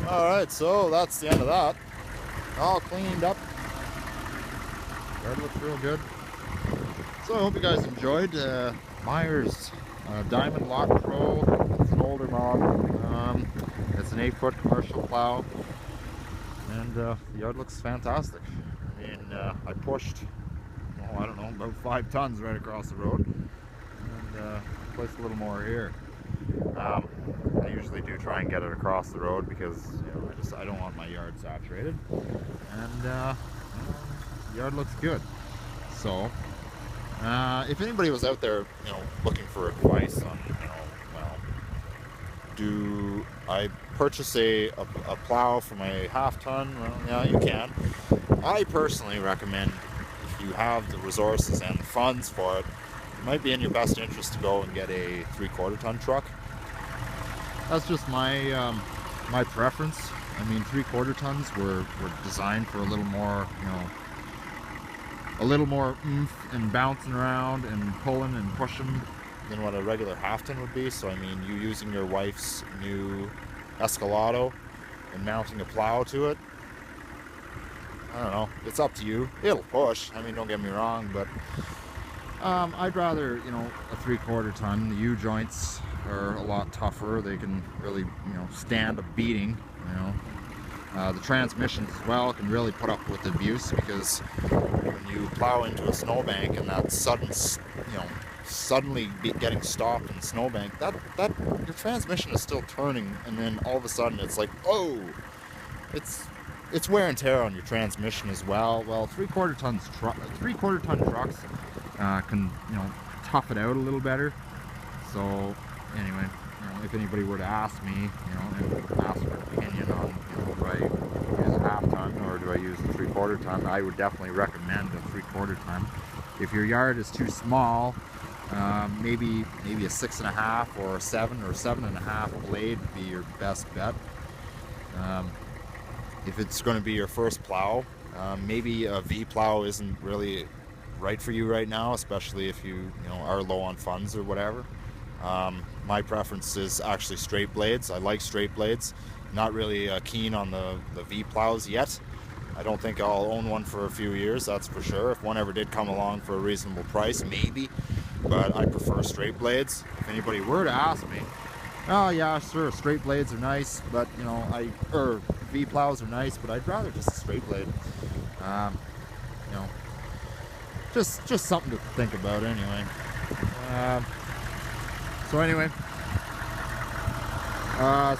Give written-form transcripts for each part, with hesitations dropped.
Alright, so that's the end of that. All cleaned up. Yard looks real good. So I hope you guys enjoyed Myers Diamond Lock Pro. It's an older model. It's an 8-foot commercial plow, and the yard looks fantastic. I mean, I pushed, well, I don't know, about 5 tons right across the road, and placed a little more here. I usually do try and get it across the road because, you know, I don't want my yard saturated, and the yard looks good. So if anybody was out there, you know, looking for advice on, you know, well, do I purchase a plow for my half-ton? Well, yeah, you can. I personally recommend, if you have the resources and the funds for it, it might be in your best interest to go and get a 3/4 ton truck. That's just my my preference. I mean, 3/4 tons were designed for a little more, you know, a little more oomph and bouncing around and pulling and pushing than what a regular half-ton would be. So I mean, you using your wife's new Escalado and mounting a plow to it, I don't know, it's up to you. It'll push, I mean, don't get me wrong, but I'd rather, you know, a 3/4 ton. The U-joints are a lot tougher. They can really, you know, stand a beating, you know. The transmissions as well can really put up with abuse, because when you plow into a snowbank and that sudden, you know, suddenly getting stopped in the snowbank, that your transmission is still turning, and then all of a sudden it's like, oh, it's wear and tear on your transmission as well. Well, 3/4 ton trucks can, you know, tough it out a little better. So anyway, you know, if anybody were to ask me, you know, and ask for an opinion on, you know, do I use a half-ton or do I use a 3/4 ton, I would definitely recommend a 3/4 ton. If your yard is too small, maybe a 6.5 or a 7 or 7.5 blade would be your best bet. If it's going to be your first plow, maybe a V plow isn't really right for you right now, especially if you know, are low on funds or whatever. My preference is actually straight blades. I like straight blades. Not really keen on the V plows yet. I don't think I'll own one for a few years, that's for sure. If one ever did come along for a reasonable price, maybe. But I prefer straight blades. If anybody were to ask me, oh yeah, sure, straight blades are nice, but you know, V plows are nice, but I'd rather just a straight blade. You know, just something to think about anyway. So anyway,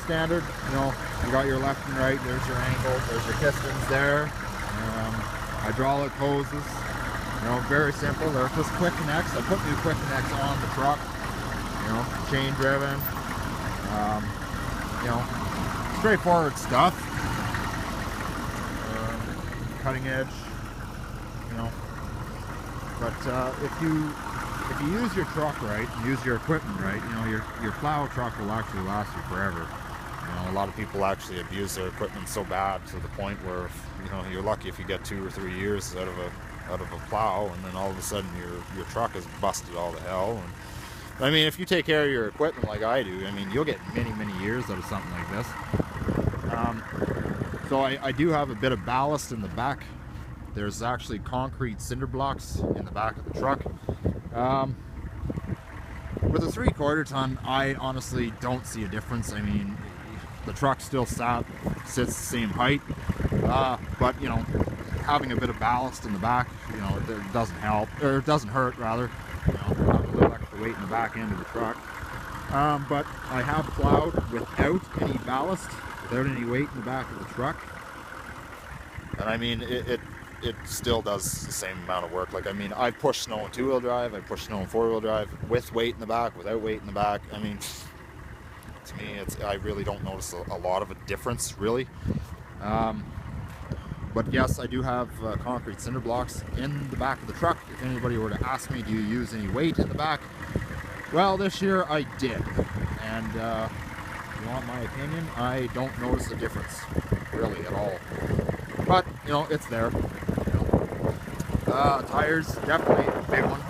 standard, you know, you got your left and right, there's your angle, there's your pistons there, hydraulic hoses, you know, very simple. They're just quick connects. I put new quick connects on the truck, you know, chain driven, you know, straightforward stuff, cutting edge, you know, but if you use your truck right, and use your equipment right, you know, your plow truck will actually last you forever. You know, a lot of people actually abuse their equipment so bad to the point where, you know, you're lucky if you get 2 or 3 years out of a plow, and then all of a sudden your truck is busted all to hell. And I mean, if you take care of your equipment like I do, I mean, you'll get many years out of something like this. So I do have a bit of ballast in the back. There's actually concrete cinder blocks in the back of the truck. With a 3/4 ton, I honestly don't see a difference. I mean, the truck still sits the same height, but you know, having a bit of ballast in the back, you know, it doesn't help, or it doesn't hurt rather. You know, have a little extra weight in the back end of the truck. But I have plowed without any ballast, without any weight in the back of the truck, and I mean, it still does the same amount of work. Like, I mean, I push snow in 2-wheel drive, I push snow in 4-wheel drive, with weight in the back, without weight in the back. I mean, to me, I really don't notice a lot of a difference, really. But yes, I do have concrete cinder blocks in the back of the truck. If anybody were to ask me, do you use any weight in the back? Well, this year I did. And if you want my opinion, I don't notice a difference, really, at all. But, you know, it's there. Tires, definitely a big one.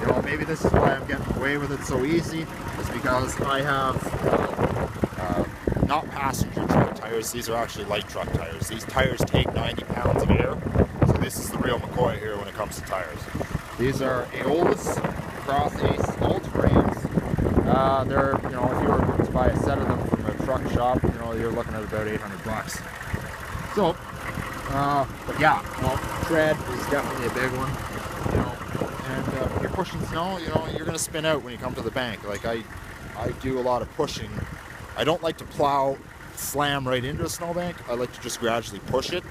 You know, maybe this is why I'm getting away with it so easy, is because I have not passenger truck tires. These are actually light truck tires. These tires take 90 pounds of air. So this is the real McCoy here when it comes to tires. These are Aeolus Cross Ace Alt frames. They're, you know, if you were to buy a set of them from a truck shop, you know, you're looking at about 800 bucks. So, but yeah, well, tread is definitely a big one, you know, and when you're pushing snow, you know, you're going to spin out when you come to the bank. Like I do a lot of pushing. I don't like to plow, slam right into a snowbank. I like to just gradually push it.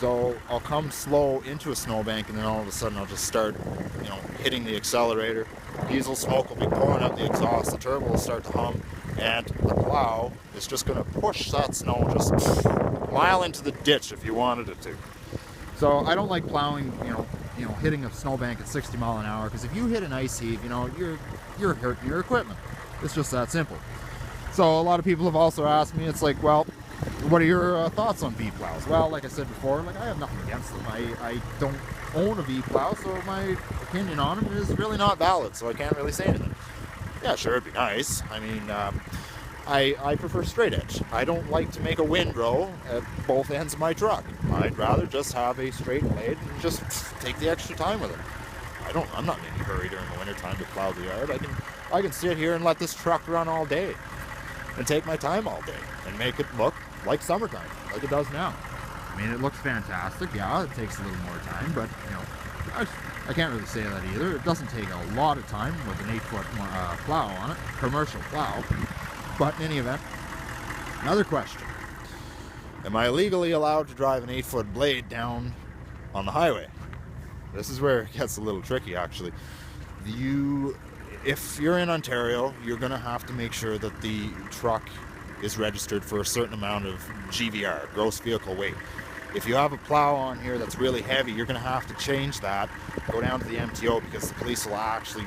So I'll come slow into a snowbank, and then all of a sudden I'll just start, you know, hitting the accelerator. Diesel smoke will be pouring out the exhaust, the turbo will start to hum, and the plow is just going to push that snow just a mile into the ditch if you wanted it to. So I don't like plowing, you know, hitting a snowbank at 60 mile an hour, because if you hit an ice heave, you know, you're hurting your equipment. It's just that simple. So a lot of people have also asked me, it's like, well, what are your thoughts on V-plows? Well, like I said before, like I have nothing against them. I don't own a V-plow, so my opinion on them is really not valid, so I can't really say anything. Yeah, sure, it'd be nice. I mean, I prefer straight edge. I don't like to make a windrow at both ends of my truck. I'd rather just have a straight blade and just take the extra time with it. I'm not in any hurry during the winter time to plow the yard. I can sit here and let this truck run all day and take my time all day and make it look like summertime, like it does now. I mean, it looks fantastic. Yeah, it takes a little more time, but, you know, I can't really say that either. It doesn't take a lot of time with an 8-foot plow on it, commercial plow. But in any event, another question. Am I legally allowed to drive an 8-foot blade down on the highway? This is where it gets a little tricky, actually. If you're in Ontario, you're going to have to make sure that the truck is registered for a certain amount of GVR, gross vehicle weight. If you have a plow on here that's really heavy, you're going to have to change that, go down to the MTO, because the police will actually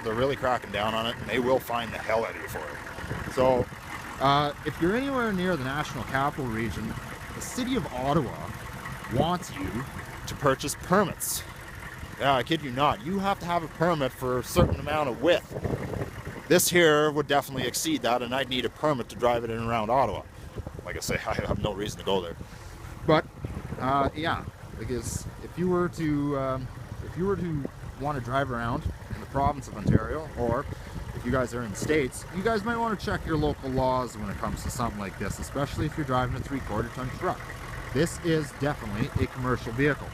they're really cracking down on it, and they will fine the hell out of you for it. So, if you're anywhere near the National Capital Region, the City of Ottawa wants you to purchase permits. Yeah, I kid you not. You have to have a permit for a certain amount of width. This here would definitely exceed that, and I'd need a permit to drive it in and around Ottawa. Like I say, I have no reason to go there. But yeah, because if you were to want to drive around in the province of Ontario, or if you guys are in the States, you guys might want to check your local laws when it comes to something like this, especially if you're driving a 3/4 ton truck. This is definitely a commercial vehicle.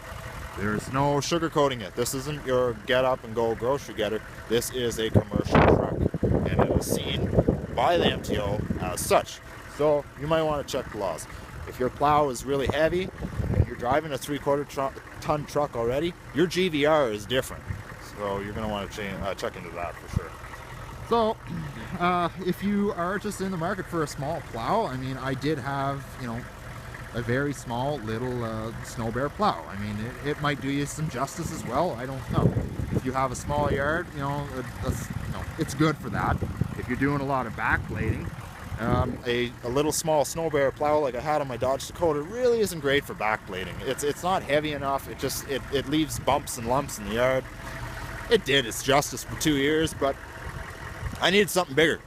There's no sugarcoating it. This isn't your get up and go grocery getter. This is a commercial truck, and it is seen by the MTO as such. So you might want to check the laws. If your plow is really heavy and you're driving a 3/4 ton truck already, your GVR is different. So you're going to want to check into that for sure. So if you are just in the market for a small plow, I mean, I did have, you know, a very small little Snow Bear plow. I mean, it might do you some justice as well. I don't know. If you have a small yard, you know, it's good for that. If you're doing a lot of backblading, a little small Snow Bear plow like I had on my Dodge Dakota really isn't great for backblading. It's not heavy enough. It leaves bumps and lumps in the yard. It did its justice for 2 years, but I needed something bigger.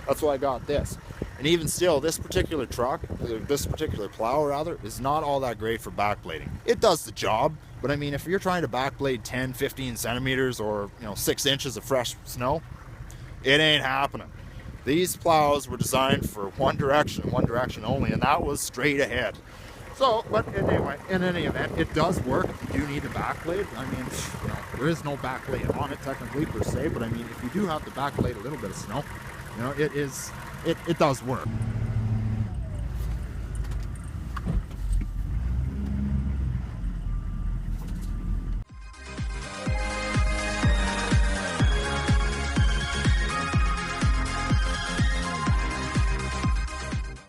That's why I got this. And even still, this particular plow rather, is not all that great for backblading. It does the job, but I mean, if you're trying to backblade 10, 15 centimeters or, you know, 6 inches of fresh snow, it ain't happening. These plows were designed for one direction only, and that was straight ahead. So, but anyway, in any event, it does work if you do need a backblade. I mean, you know, there is no backblade on it technically per se, but I mean, if you do have to backblade a little bit of snow, you know, it does work.